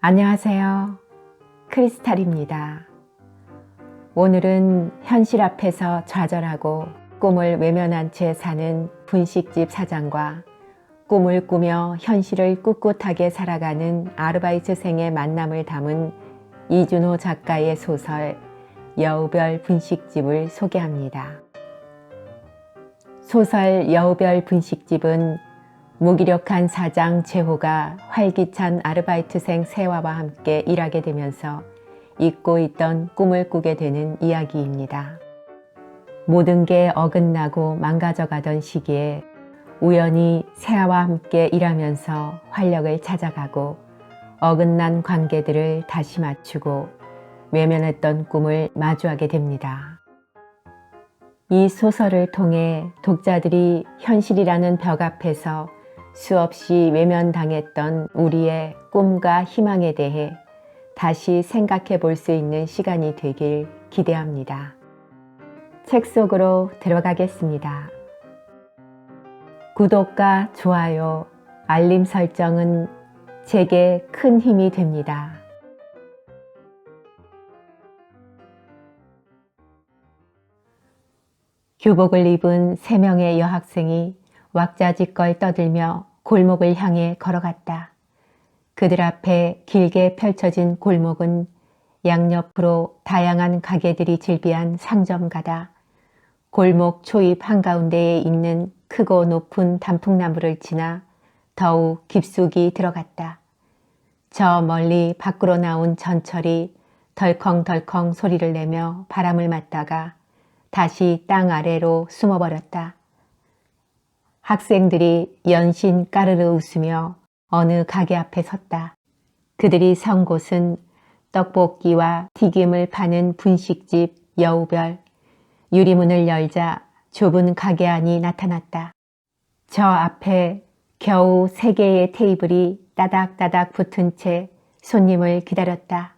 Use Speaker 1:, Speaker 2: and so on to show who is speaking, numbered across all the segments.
Speaker 1: 안녕하세요. 크리스탈입니다. 오늘은 현실 앞에서 좌절하고 꿈을 외면한 채 사는 분식집 사장과 꿈을 꾸며 현실을 꿋꿋하게 살아가는 아르바이트생의 만남을 담은 이준호 작가의 소설 여우별 분식집을 소개합니다. 소설 여우별 분식집은 무기력한 사장 재호가 활기찬 아르바이트생 세화와 함께 일하게 되면서 잊고 있던 꿈을 꾸게 되는 이야기입니다. 모든 게 어긋나고 망가져가던 시기에 우연히 세화와 함께 일하면서 활력을 찾아가고 어긋난 관계들을 다시 맞추고 외면했던 꿈을 마주하게 됩니다. 이 소설을 통해 독자들이 현실이라는 벽 앞에서 수없이 외면당했던 우리의 꿈과 희망에 대해 다시 생각해 볼 수 있는 시간이 되길 기대합니다. 책 속으로 들어가겠습니다. 구독과 좋아요, 알림 설정은 제게 큰 힘이 됩니다. 교복을 입은 3명의 여학생이 왁자지껄 떠들며 골목을 향해 걸어갔다. 그들 앞에 길게 펼쳐진 골목은 양옆으로 다양한 가게들이 즐비한 상점가다. 골목 초입 한가운데에 있는 크고 높은 단풍나무를 지나 더욱 깊숙이 들어갔다. 저 멀리 밖으로 나온 전철이 덜컹덜컹 소리를 내며 바람을 맞다가 다시 땅 아래로 숨어버렸다. 학생들이 연신 까르르 웃으며 어느 가게 앞에 섰다. 그들이 선 곳은 떡볶이와 튀김을 파는 분식집 여우별. 유리문을 열자 좁은 가게 안이 나타났다. 저 앞에 겨우 3개의 테이블이 따닥따닥 붙은 채 손님을 기다렸다.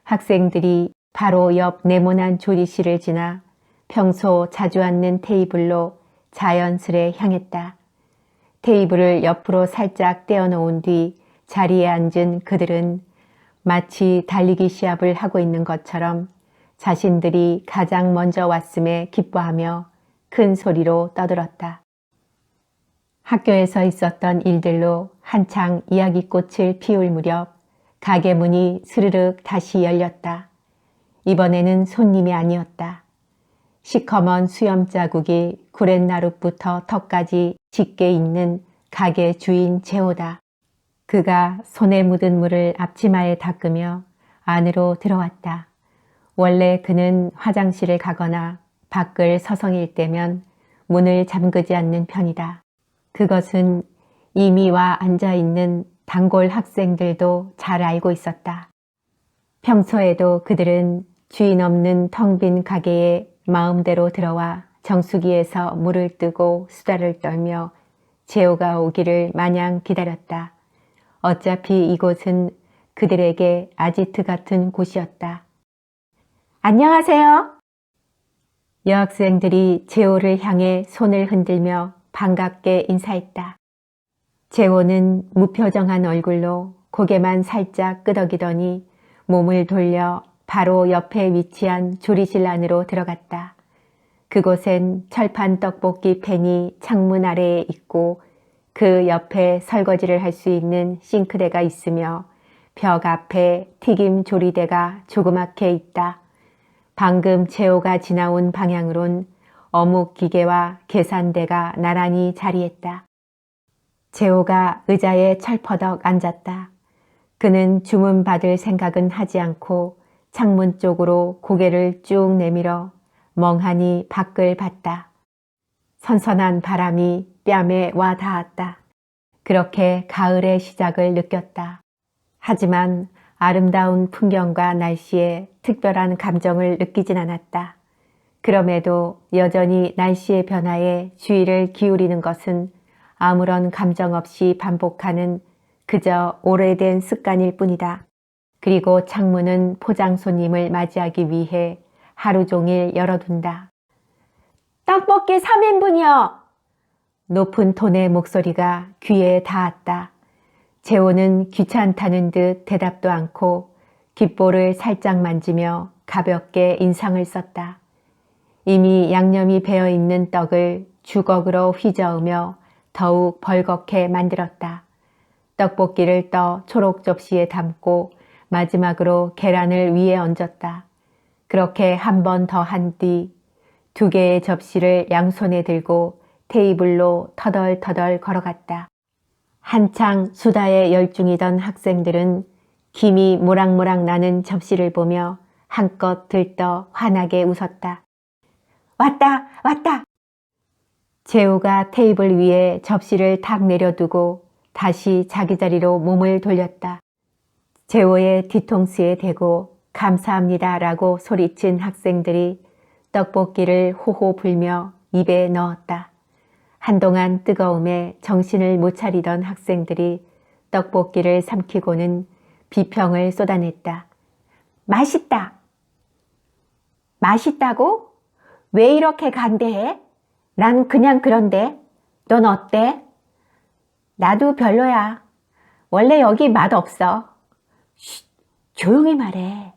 Speaker 1: 학생들이 바로 옆 네모난 조리실을 지나 평소 자주 앉는 테이블로 자연스레 향했다. 테이블을 옆으로 살짝 떼어놓은 뒤 자리에 앉은 그들은 마치 달리기 시합을 하고 있는 것처럼 자신들이 가장 먼저 왔음에 기뻐하며 큰 소리로 떠들었다. 학교에서 있었던 일들로 한창 이야기꽃을 피울 무렵 가게 문이 스르륵 다시 열렸다. 이번에는 손님이 아니었다. 시커먼 수염 자국이 구렛나룻부터 턱까지 짙게 있는 가게 주인 재호다. 그가 손에 묻은 물을 앞치마에 닦으며 안으로 들어왔다. 원래 그는 화장실을 가거나 밖을 서성일 때면 문을 잠그지 않는 편이다. 그것은 이미 와 앉아있는 단골 학생들도 잘 알고 있었다. 평소에도 그들은 주인 없는 텅 빈 가게에 마음대로 들어와 정수기에서 물을 뜨고 수다를 떨며 재호가 오기를 마냥 기다렸다. 어차피 이곳은 그들에게 아지트 같은 곳이었다. 안녕하세요. 여학생들이 재호를 향해 손을 흔들며 반갑게 인사했다. 재호는 무표정한 얼굴로 고개만 살짝 끄덕이더니 몸을 돌려 바로 옆에 위치한 조리실 안으로 들어갔다. 그곳엔 철판 떡볶이 팬이 창문 아래에 있고 그 옆에 설거지를 할 수 있는 싱크대가 있으며 벽 앞에 튀김 조리대가 조그맣게 있다. 방금 재호가 지나온 방향으론 어묵 기계와 계산대가 나란히 자리했다. 재호가 의자에 철퍼덕 앉았다. 그는 주문 받을 생각은 하지 않고 창문 쪽으로 고개를 쭉 내밀어 멍하니 밖을 봤다. 선선한 바람이 뺨에 와 닿았다. 그렇게 가을의 시작을 느꼈다. 하지만 아름다운 풍경과 날씨에 특별한 감정을 느끼진 않았다. 그럼에도 여전히 날씨의 변화에 주의를 기울이는 것은 아무런 감정 없이 반복하는 그저 오래된 습관일 뿐이다. 그리고 창문은 포장 손님을 맞이하기 위해 하루 종일 열어둔다. 떡볶이 3인분이요. 높은 톤의 목소리가 귀에 닿았다. 재호는 귀찮다는 듯 대답도 않고 귓볼을 살짝 만지며 가볍게 인상을 썼다. 이미 양념이 배어있는 떡을 주걱으로 휘저으며 더욱 벌겋게 만들었다. 떡볶이를 떠 초록 접시에 담고 마지막으로 계란을 위에 얹었다. 그렇게 한 번 더 한 뒤 2개의 접시를 양손에 들고 테이블로 터덜터덜 걸어갔다. 한창 수다에 열중이던 학생들은 김이 모락모락 나는 접시를 보며 한껏 들떠 환하게 웃었다. 왔다! 왔다! 재호가 테이블 위에 접시를 탁 내려두고 다시 자기 자리로 몸을 돌렸다. 재호의 뒤통수에 대고 감사합니다 라고 소리친 학생들이 떡볶이를 호호 불며 입에 넣었다. 한동안 뜨거움에 정신을 못 차리던 학생들이 떡볶이를 삼키고는 비평을 쏟아냈다. 맛있다! 맛있다고? 왜 이렇게 간대해? 난 그냥 그런데. 넌 어때? 나도 별로야. 원래 여기 맛없어. 쉿, 조용히 말해.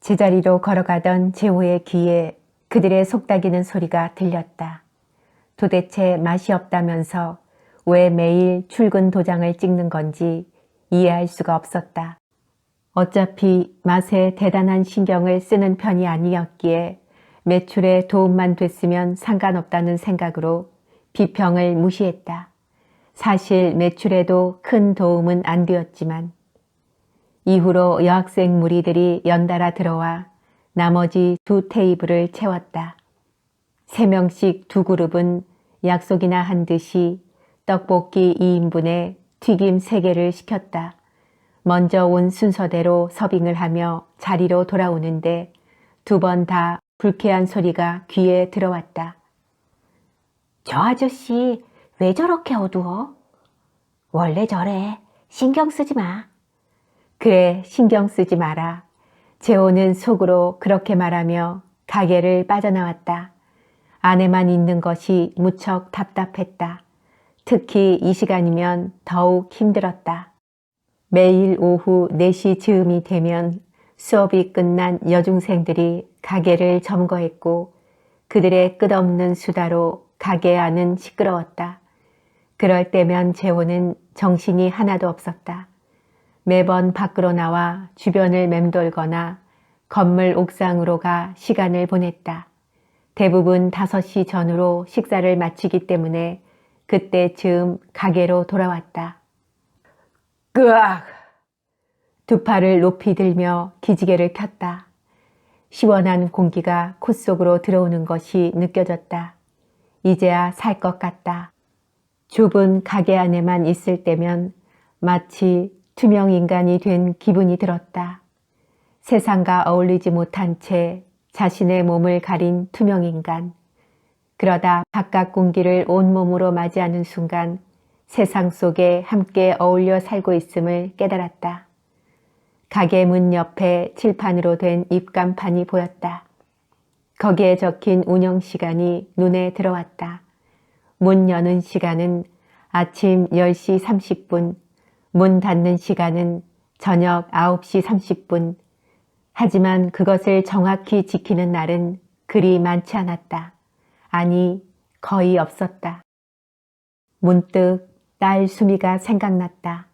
Speaker 1: 제자리로 걸어가던 재호의 귀에 그들의 속닥이는 소리가 들렸다. 도대체 맛이 없다면서 왜 매일 출근 도장을 찍는 건지 이해할 수가 없었다. 어차피 맛에 대단한 신경을 쓰는 편이 아니었기에 매출에 도움만 됐으면 상관없다는 생각으로 비평을 무시했다. 사실 매출에도 큰 도움은 안 되었지만 이후로 여학생 무리들이 연달아 들어와 나머지 2 테이블을 채웠다. 3명씩 2 그룹은 약속이나 한 듯이 떡볶이 2인분에 튀김 3개를 시켰다. 먼저 온 순서대로 서빙을 하며 자리로 돌아오는데 2번 다 불쾌한 소리가 귀에 들어왔다. 저 아저씨 왜 저렇게 어두워? 원래 저래. 신경 쓰지 마. 그래, 신경 쓰지 마라. 재호는 속으로 그렇게 말하며 가게를 빠져나왔다. 안에만 있는 것이 무척 답답했다. 특히 이 시간이면 더욱 힘들었다. 매일 오후 4시 즈음이 되면 수업이 끝난 여중생들이 가게를 점거했고 그들의 끝없는 수다로 가게 안은 시끄러웠다. 그럴 때면 재호는 정신이 하나도 없었다. 매번 밖으로 나와 주변을 맴돌거나 건물 옥상으로 가 시간을 보냈다. 대부분 5시 전후로 식사를 마치기 때문에 그때 즈음 가게로 돌아왔다. 으악! 2 팔을 높이 들며 기지개를 켰다. 시원한 공기가 콧 속으로 들어오는 것이 느껴졌다. 이제야 살 것 같다. 좁은 가게 안에만 있을 때면 마치 투명 인간이 된 기분이 들었다. 세상과 어울리지 못한 채 자신의 몸을 가린 투명 인간. 그러다 바깥 공기를 온몸으로 맞이하는 순간 세상 속에 함께 어울려 살고 있음을 깨달았다. 가게 문 옆에 칠판으로 된 입간판이 보였다. 거기에 적힌 운영시간이 눈에 들어왔다. 문 여는 시간은 아침 10시 30분, 문 닫는 시간은 저녁 9시 30분. 하지만 그것을 정확히 지키는 날은 그리 많지 않았다. 아니, 거의 없었다. 문득 딸 수미가 생각났다.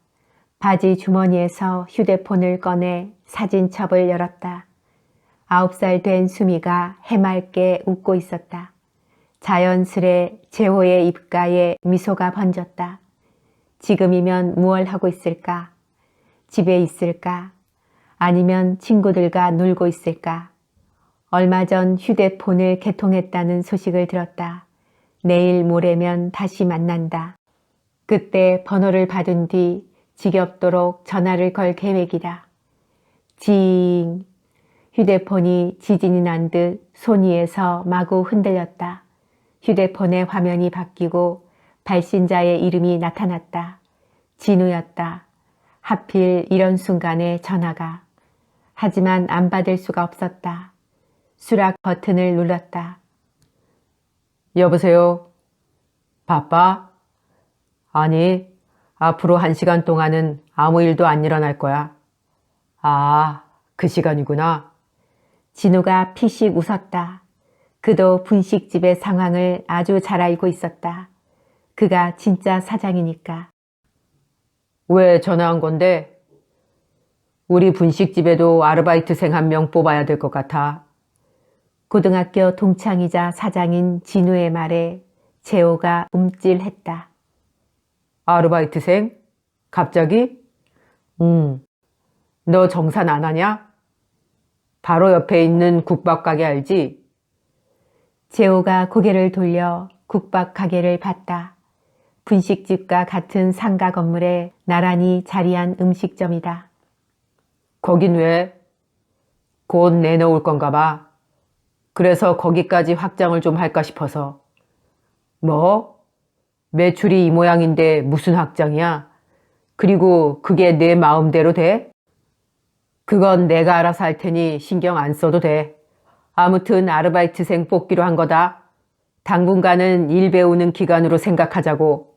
Speaker 1: 바지 주머니에서 휴대폰을 꺼내 사진첩을 열었다. 9살 된 수미가 해맑게 웃고 있었다. 자연스레 재호의 입가에 미소가 번졌다. 지금이면 무얼 하고 있을까? 집에 있을까? 아니면 친구들과 놀고 있을까? 얼마 전 휴대폰을 개통했다는 소식을 들었다. 내일 모레면 다시 만난다. 그때 번호를 받은 뒤 지겹도록 전화를 걸 계획이다. 징! 휴대폰이 지진이 난 듯 손 위에서 마구 흔들렸다. 휴대폰의 화면이 바뀌고 발신자의 이름이 나타났다. 진우였다. 하필 이런 순간에 전화가. 하지만 안 받을 수가 없었다. 수락 버튼을 눌렀다. 여보세요? 바빠? 아니,
Speaker 2: 앞으로 1시간 동안은 아무 일도 안 일어날 거야. 아, 그 시간이구나.
Speaker 1: 진우가 피식 웃었다. 그도 분식집의 상황을 아주 잘 알고 있었다. 그가 진짜 사장이니까.
Speaker 2: 왜 전화한 건데? 우리 분식집에도 아르바이트생 1명 뽑아야 될 것 같아.
Speaker 1: 고등학교 동창이자 사장인 진우의 말에 재호가 움찔했다.
Speaker 2: 아르바이트생? 갑자기? 너 정산 안 하냐? 바로 옆에 있는 국밥 가게 알지?
Speaker 1: 재호가 고개를 돌려 국밥 가게를 봤다. 분식집과 같은 상가 건물에 나란히 자리한 음식점이다.
Speaker 2: 거긴 왜? 곧 내놓을 건가 봐. 그래서 거기까지 확장을 좀 할까 싶어서. 뭐? 매출이 이 모양인데 무슨 확장이야? 그리고 그게 내 마음대로 돼? 그건 내가 알아서 할 테니 신경 안 써도 돼. 아무튼 아르바이트생 뽑기로 한 거다. 당분간은 일 배우는 기간으로 생각하자고.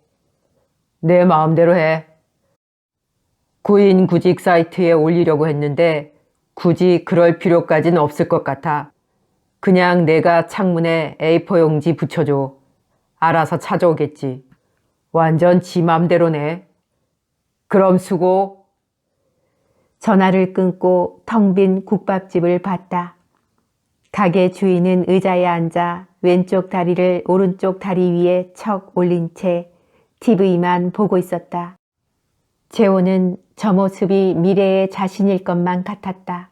Speaker 2: 내 마음대로 해. 구인 구직 사이트에 올리려고 했는데 굳이 그럴 필요까진 없을 것 같아. 그냥 내가 창문에 A4 용지 붙여줘. 알아서 찾아오겠지. 완전 지 맘대로네. 그럼 수고.
Speaker 1: 전화를 끊고 텅 빈 국밥집을 봤다. 가게 주인은 의자에 앉아 왼쪽 다리를 오른쪽 다리 위에 척 올린 채 TV만 보고 있었다. 재호는 저 모습이 미래의 자신일 것만 같았다.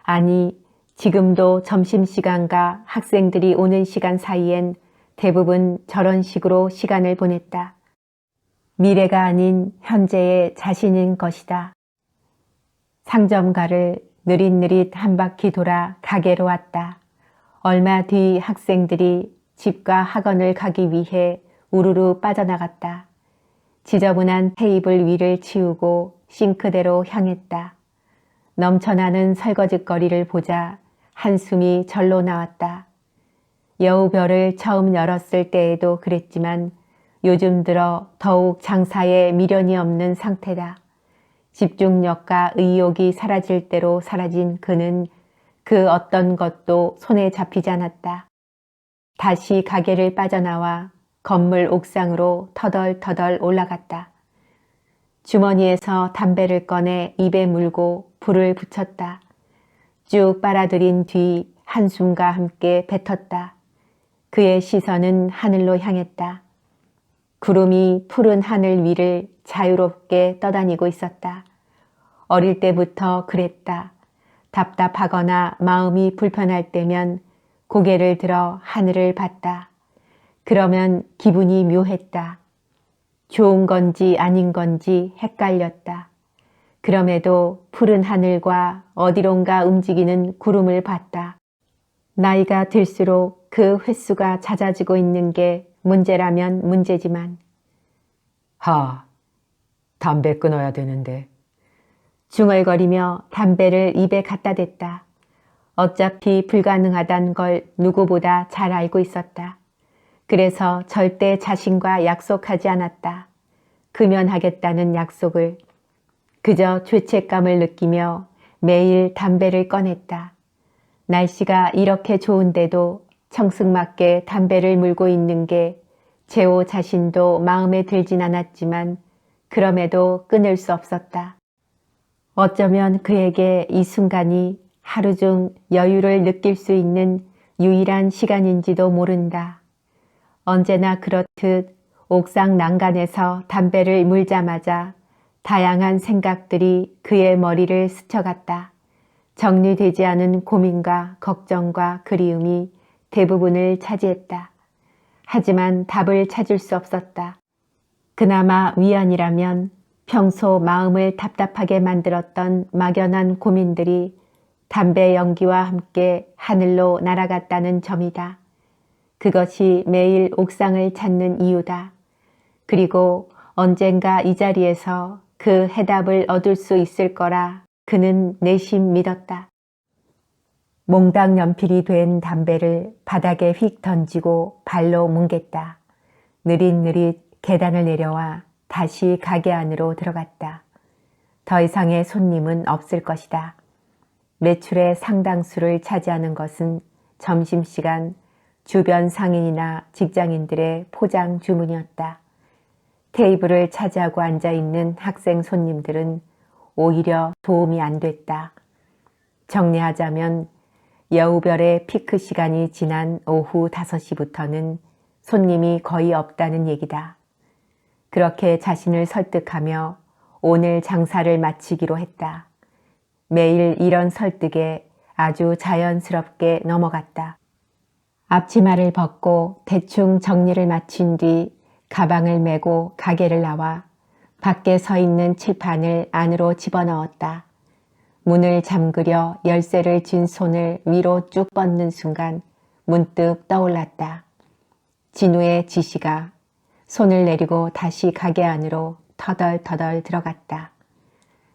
Speaker 1: 아니, 지금도 점심시간과 학생들이 오는 시간 사이엔 대부분 저런 식으로 시간을 보냈다. 미래가 아닌 현재의 자신인 것이다. 상점가를 느릿느릿 한 바퀴 돌아 가게로 왔다. 얼마 뒤 학생들이 집과 학원을 가기 위해 우르르 빠져나갔다. 지저분한 테이블 위를 치우고 싱크대로 향했다. 넘쳐나는 설거짓거리를 보자 한숨이 절로 나왔다. 여우별을 처음 열었을 때에도 그랬지만 요즘 들어 더욱 장사에 미련이 없는 상태다. 집중력과 의욕이 사라질 대로 사라진 그는 그 어떤 것도 손에 잡히지 않았다. 다시 가게를 빠져나와 건물 옥상으로 터덜터덜 올라갔다. 주머니에서 담배를 꺼내 입에 물고 불을 붙였다. 쭉 빨아들인 뒤 한숨과 함께 뱉었다. 그의 시선은 하늘로 향했다. 구름이 푸른 하늘 위를 자유롭게 떠다니고 있었다. 어릴 때부터 그랬다. 답답하거나 마음이 불편할 때면 고개를 들어 하늘을 봤다. 그러면 기분이 묘했다. 좋은 건지 아닌 건지 헷갈렸다. 그럼에도 푸른 하늘과 어디론가 움직이는 구름을 봤다. 나이가 들수록 그 횟수가 잦아지고 있는 게 문제라면 문제지만.
Speaker 2: 담배 끊어야 되는데.
Speaker 1: 중얼거리며 담배를 입에 갖다 댔다. 어차피 불가능하단 걸 누구보다 잘 알고 있었다. 그래서 절대 자신과 약속하지 않았다. 금연하겠다는 약속을. 그저 죄책감을 느끼며 매일 담배를 꺼냈다. 날씨가 이렇게 좋은데도 청승맞게 담배를 물고 있는 게 재호 자신도 마음에 들진 않았지만 그럼에도 끊을 수 없었다. 어쩌면 그에게 이 순간이 하루 중 여유를 느낄 수 있는 유일한 시간인지도 모른다. 언제나 그렇듯 옥상 난간에서 담배를 물자마자 다양한 생각들이 그의 머리를 스쳐갔다. 정리되지 않은 고민과 걱정과 그리움이 대부분을 차지했다. 하지만 답을 찾을 수 없었다. 그나마 위안이라면 평소 마음을 답답하게 만들었던 막연한 고민들이 담배 연기와 함께 하늘로 날아갔다는 점이다. 그것이 매일 옥상을 찾는 이유다. 그리고 언젠가 이 자리에서 그 해답을 얻을 수 있을 거라 그는 내심 믿었다. 몽당 연필이 된 담배를 바닥에 휙 던지고 발로 뭉갰다. 느릿느릿 계단을 내려와 다시 가게 안으로 들어갔다. 더 이상의 손님은 없을 것이다. 매출의 상당수를 차지하는 것은 점심시간 주변 상인이나 직장인들의 포장 주문이었다. 테이블을 차지하고 앉아있는 학생 손님들은 오히려 도움이 안 됐다. 정리하자면 여우별의 피크 시간이 지난 오후 5시부터는 손님이 거의 없다는 얘기다. 그렇게 자신을 설득하며 오늘 장사를 마치기로 했다. 매일 이런 설득에 아주 자연스럽게 넘어갔다. 앞치마를 벗고 대충 정리를 마친 뒤 가방을 메고 가게를 나와 밖에 서 있는 칠판을 안으로 집어넣었다. 문을 잠그려 열쇠를 쥔 손을 위로 쭉 뻗는 순간 문득 떠올랐다. 진우의 지시가. 손을 내리고 다시 가게 안으로 터덜터덜 들어갔다.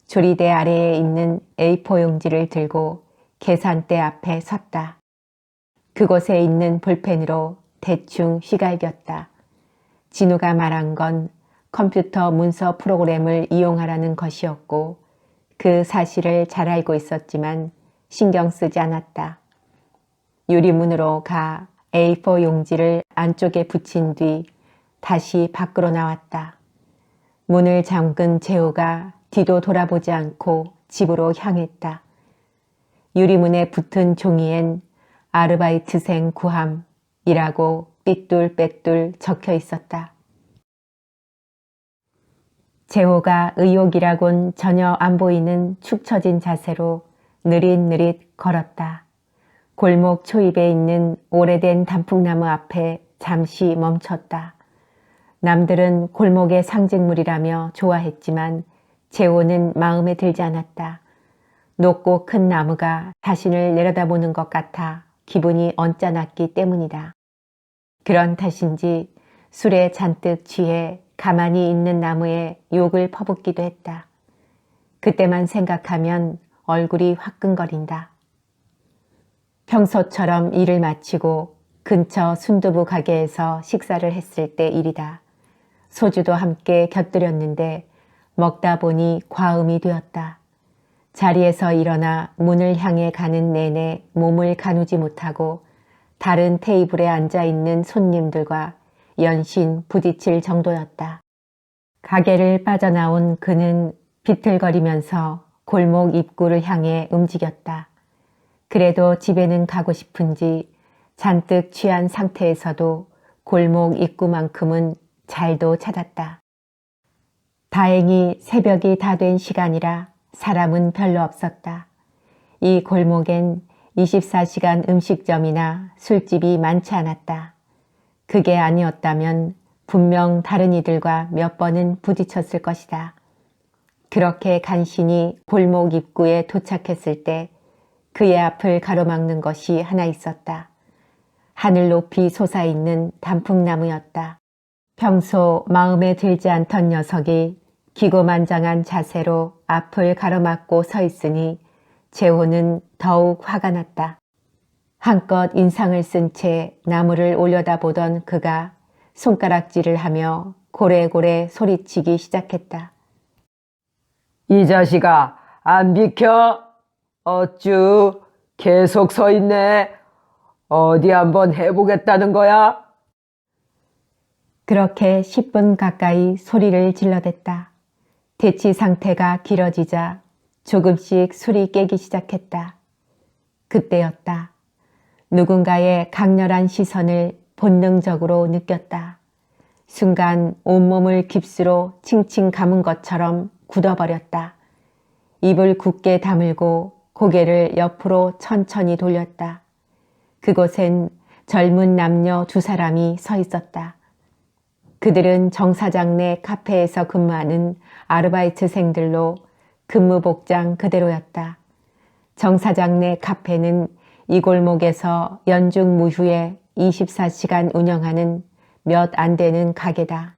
Speaker 1: 조리대 아래에 있는 A4 용지를 들고 계산대 앞에 섰다. 그곳에 있는 볼펜으로 대충 휘갈겼다. 진우가 말한 건 컴퓨터 문서 프로그램을 이용하라는 것이었고 그 사실을 잘 알고 있었지만 신경 쓰지 않았다. 유리문으로 가 A4 용지를 안쪽에 붙인 뒤 다시 밖으로 나왔다. 문을 잠근 재호가 뒤도 돌아보지 않고 집으로 향했다. 유리문에 붙은 종이엔 아르바이트생 구함이라고 삐뚤빼뚤 적혀 있었다. 재호가 의욕이라곤 전혀 안 보이는 축 처진 자세로 느릿느릿 걸었다. 골목 초입에 있는 오래된 단풍나무 앞에 잠시 멈췄다. 남들은 골목의 상징물이라며 좋아했지만 재호는 마음에 들지 않았다. 높고 큰 나무가 자신을 내려다보는 것 같아 기분이 언짢았기 때문이다. 그런 탓인지 술에 잔뜩 취해 가만히 있는 나무에 욕을 퍼붓기도 했다. 그때만 생각하면 얼굴이 화끈거린다. 평소처럼 일을 마치고 근처 순두부 가게에서 식사를 했을 때 일이다. 소주도 함께 곁들였는데 먹다 보니 과음이 되었다. 자리에서 일어나 문을 향해 가는 내내 몸을 가누지 못하고 다른 테이블에 앉아있는 손님들과 연신 부딪힐 정도였다. 가게를 빠져나온 그는 비틀거리면서 골목 입구를 향해 움직였다. 그래도 집에는 가고 싶은지 잔뜩 취한 상태에서도 골목 입구만큼은 잘도 찾았다. 다행히 새벽이 다 된 시간이라 사람은 별로 없었다. 이 골목엔 24시간 음식점이나 술집이 많지 않았다. 그게 아니었다면 분명 다른 이들과 몇 번은 부딪혔을 것이다. 그렇게 간신히 골목 입구에 도착했을 때 그의 앞을 가로막는 것이 하나 있었다. 하늘 높이 솟아있는 단풍나무였다. 평소 마음에 들지 않던 녀석이 기고만장한 자세로 앞을 가로막고 서 있으니 재호는 더욱 화가 났다. 한껏 인상을 쓴 채 나무를 올려다보던 그가 손가락질을 하며 고래고래 소리치기 시작했다.
Speaker 2: 이 자식아, 안 비켜? 어쭈, 계속 서 있네. 어디 한번 해보겠다는 거야?
Speaker 1: 그렇게 10분 가까이 소리를 질러댔다. 대치 상태가 길어지자 조금씩 술이 깨기 시작했다. 그때였다. 누군가의 강렬한 시선을 본능적으로 느꼈다. 순간 온몸을 깁스로 칭칭 감은 것처럼 굳어버렸다. 입을 굳게 다물고 고개를 옆으로 천천히 돌렸다. 그곳엔 젊은 남녀 2사람이 서 있었다. 그들은 정사장 내 카페에서 근무하는 아르바이트생들로 근무 복장 그대로였다. 정사장 내 카페는 이 골목에서 연중무휴에 24시간 운영하는 몇 안 되는 가게다.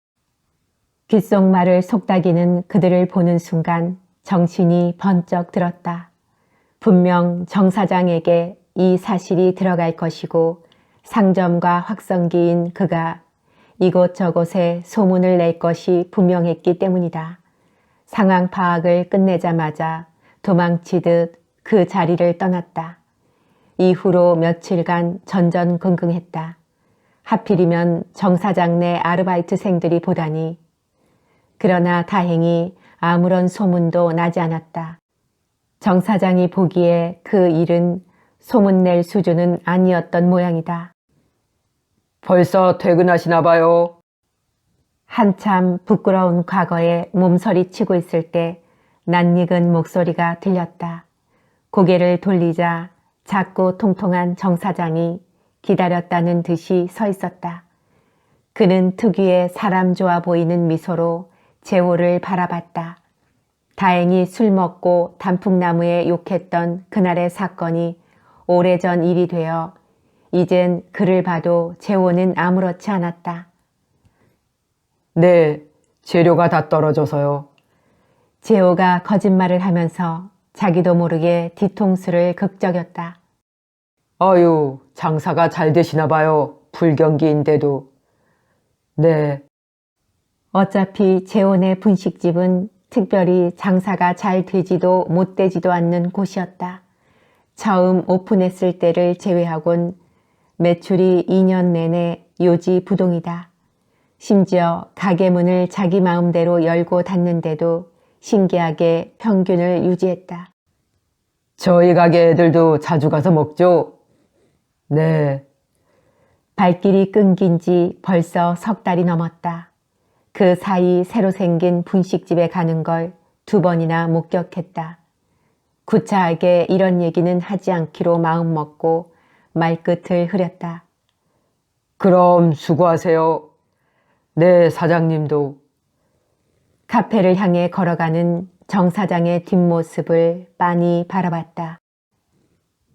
Speaker 1: 귓속말을 속닥이는 그들을 보는 순간 정신이 번쩍 들었다. 분명 정 사장에게 이 사실이 들어갈 것이고 상점과 확성기인 그가 이곳저곳에 소문을 낼 것이 분명했기 때문이다. 상황 파악을 끝내자마자 도망치듯 그 자리를 떠났다. 이후로 며칠간 전전긍긍했다. 하필이면 정 사장 내 아르바이트생들이 보다니. 그러나 다행히 아무런 소문도 나지 않았다. 정 사장이 보기에 그 일은 소문낼 수준은 아니었던 모양이다.
Speaker 2: 벌써 퇴근하시나 봐요.
Speaker 1: 한참 부끄러운 과거에 몸서리치고 있을 때 낯익은 목소리가 들렸다. 고개를 돌리자 작고 통통한 정 사장이 기다렸다는 듯이 서 있었다. 그는 특유의 사람 좋아 보이는 미소로 재호를 바라봤다. 다행히 술 먹고 단풍나무에 욕했던 그날의 사건이 오래전 일이 되어 이젠 그를 봐도 재호는 아무렇지 않았다.
Speaker 2: 네, 재료가 다 떨어져서요.
Speaker 1: 재호가 거짓말을 하면서 자기도 모르게 뒤통수를 극적였다.
Speaker 2: 아유, 장사가 잘 되시나 봐요. 불경기인데도. 네,
Speaker 1: 어차피 재혼의 분식집은 특별히 장사가 잘 되지도 못 되지도 않는 곳이었다. 처음 오픈했을 때를 제외하곤 매출이 2년 내내 요지부동이다. 심지어 가게 문을 자기 마음대로 열고 닫는데도 신기하게 평균을 유지했다.
Speaker 2: 저희 가게 애들도 자주 가서 먹죠? 네,
Speaker 1: 발길이 끊긴 지 벌써 석 달이 넘었다. 그 사이 새로 생긴 분식집에 가는 걸 2번이나 목격했다. 구차하게 이런 얘기는 하지 않기로 마음먹고 말끝을 흐렸다.
Speaker 2: 그럼 수고하세요. 네, 사장님도.
Speaker 1: 카페를 향해 걸어가는 정 사장의 뒷모습을 빤히 바라봤다.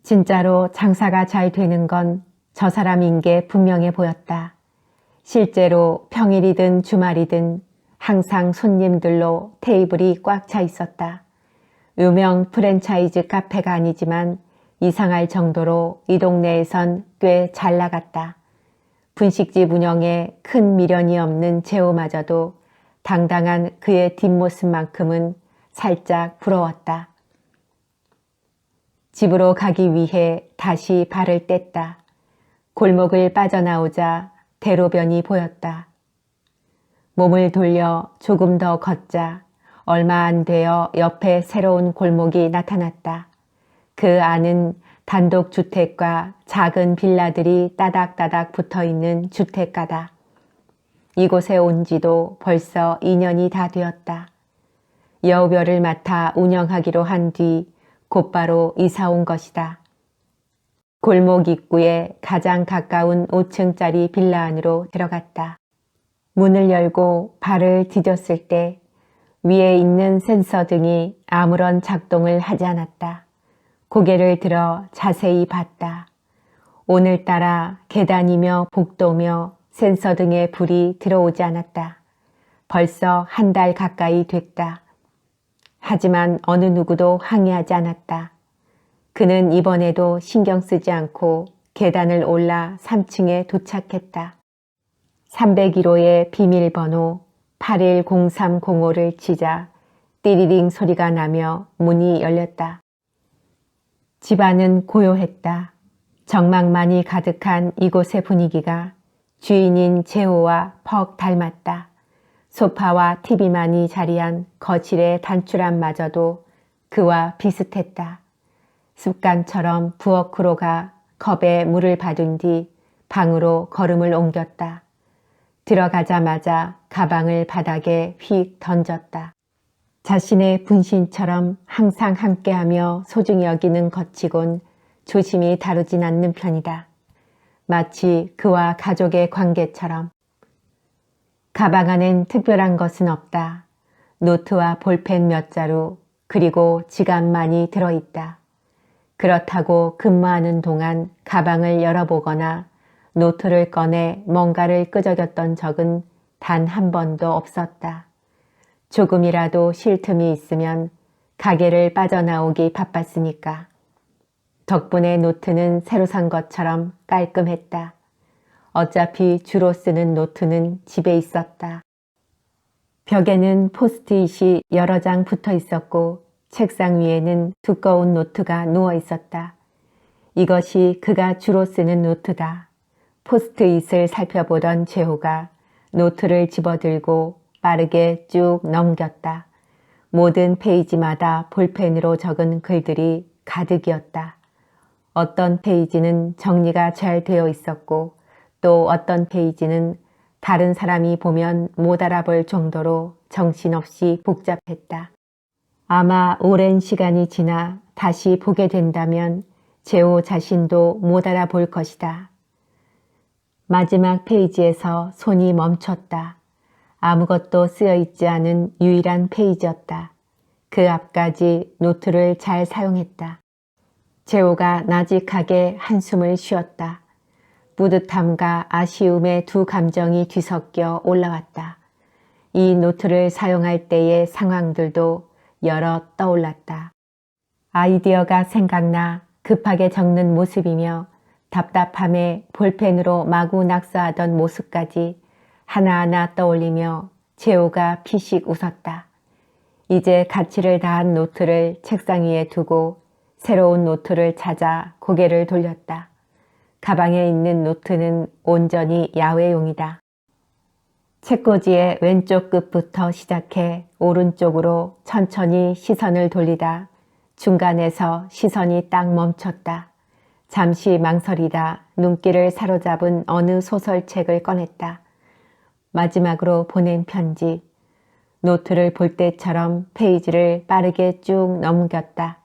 Speaker 1: 진짜로 장사가 잘 되는 건 저 사람인 게 분명해 보였다. 실제로 평일이든 주말이든 항상 손님들로 테이블이 꽉 차 있었다. 유명 프랜차이즈 카페가 아니지만 이상할 정도로 이 동네에선 꽤 잘 나갔다. 분식집 운영에 큰 미련이 없는 재호마저도 당당한 그의 뒷모습만큼은 살짝 부러웠다. 집으로 가기 위해 다시 발을 뗐다. 골목을 빠져나오자 대로변이 보였다. 몸을 돌려 조금 더 걷자 얼마 안 되어 옆에 새로운 골목이 나타났다. 그 안은 단독주택과 작은 빌라들이 따닥따닥 붙어있는 주택가다. 이곳에 온 지도 벌써 2년이 다 되었다. 여우별을 맡아 운영하기로 한 뒤 곧바로 이사 온 것이다. 골목 입구에 가장 가까운 5층짜리 빌라 안으로 들어갔다. 문을 열고 발을 디뎠을 때 위에 있는 센서 등이 아무런 작동을 하지 않았다. 고개를 들어 자세히 봤다. 오늘따라 계단이며 복도며 센서 등의 불이 들어오지 않았다. 벌써 1달 가까이 됐다. 하지만 어느 누구도 항의하지 않았다. 그는 이번에도 신경 쓰지 않고 계단을 올라 3층에 도착했다. 301호의 비밀번호 810305를 치자 띠리링 소리가 나며 문이 열렸다. 집안은 고요했다. 정막만이 가득한 이곳의 분위기가 주인인 재호와 퍽 닮았다. 소파와 TV만이 자리한 거실의 단추람마저도 그와 비슷했다. 습관처럼 부엌으로 가 컵에 물을 받은 뒤 방으로 걸음을 옮겼다. 들어가자마자 가방을 바닥에 휙 던졌다. 자신의 분신처럼 항상 함께하며 소중히 여기는 것치곤 조심히 다루진 않는 편이다. 마치 그와 가족의 관계처럼. 가방 안엔 특별한 것은 없다. 노트와 볼펜 몇 자루 그리고 지갑만이 들어있다. 그렇다고 근무하는 동안 가방을 열어보거나 노트를 꺼내 뭔가를 끄적였던 적은 단 한 번도 없었다. 조금이라도 쉴 틈이 있으면 가게를 빠져나오기 바빴으니까. 덕분에 노트는 새로 산 것처럼 깔끔했다. 어차피 주로 쓰는 노트는 집에 있었다. 벽에는 포스트잇이 여러 장 붙어 있었고 책상 위에는 두꺼운 노트가 누워 있었다. 이것이 그가 주로 쓰는 노트다. 포스트잇을 살펴보던 재호가 노트를 집어들고 빠르게 쭉 넘겼다. 모든 페이지마다 볼펜으로 적은 글들이 가득이었다. 어떤 페이지는 정리가 잘 되어 있었고 또 어떤 페이지는 다른 사람이 보면 못 알아볼 정도로 정신없이 복잡했다. 아마 오랜 시간이 지나 다시 보게 된다면 재호 자신도 못 알아볼 것이다. 마지막 페이지에서 손이 멈췄다. 아무것도 쓰여 있지 않은 유일한 페이지였다. 그 앞까지 노트를 잘 사용했다. 재호가 나직하게 한숨을 쉬었다. 뿌듯함과 아쉬움의 두 감정이 뒤섞여 올라왔다. 이 노트를 사용할 때의 상황들도 여러 떠올랐다. 아이디어가 생각나 급하게 적는 모습이며 답답함에 볼펜으로 마구 낙서하던 모습까지 하나하나 떠올리며 재호가 피식 웃었다. 이제 가치를 다한 노트를 책상 위에 두고 새로운 노트를 찾아 고개를 돌렸다. 가방에 있는 노트는 온전히 야외용이다. 책꽂이의 왼쪽 끝부터 시작해 오른쪽으로 천천히 시선을 돌리다 중간에서 시선이 딱 멈췄다. 잠시 망설이다 눈길을 사로잡은 어느 소설책을 꺼냈다. 마지막으로 보낸 편지. 노트를 볼 때처럼 페이지를 빠르게 쭉 넘겼다.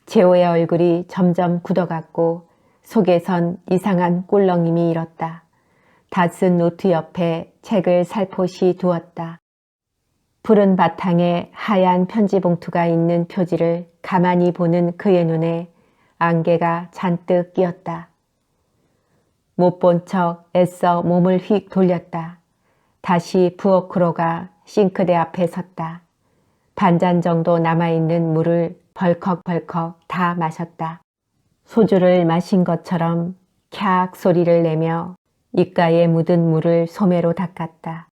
Speaker 1: 재호의 얼굴이 점점 굳어갔고 속에선 이상한 꿀렁임이 일었다. 다 쓴 노트 옆에 책을 살포시 두었다. 푸른 바탕에 하얀 편지 봉투가 있는 표지를 가만히 보는 그의 눈에 안개가 잔뜩 끼었다. 못 본 척 애써 몸을 휙 돌렸다. 다시 부엌으로 가 싱크대 앞에 섰다. 반잔 정도 남아있는 물을 벌컥벌컥 다 마셨다. 소주를 마신 것처럼 캬악 소리를 내며 입가에 묻은 물을 소매로 닦았다.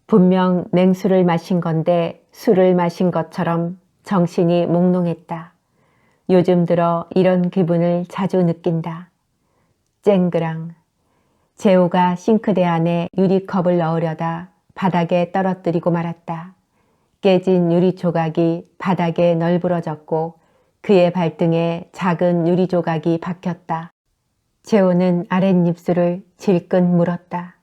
Speaker 1: 분명 냉수를 마신 건데 술을 마신 것처럼 정신이 몽롱했다. 요즘 들어 이런 기분을 자주 느낀다. 쨍그랑. 재호가 싱크대 안에 유리컵을 넣으려다 바닥에 떨어뜨리고 말았다. 깨진 유리 조각이 바닥에 널브러졌고 그의 발등에 작은 유리 조각이 박혔다. 재호는 아랫입술을 질끈 물었다.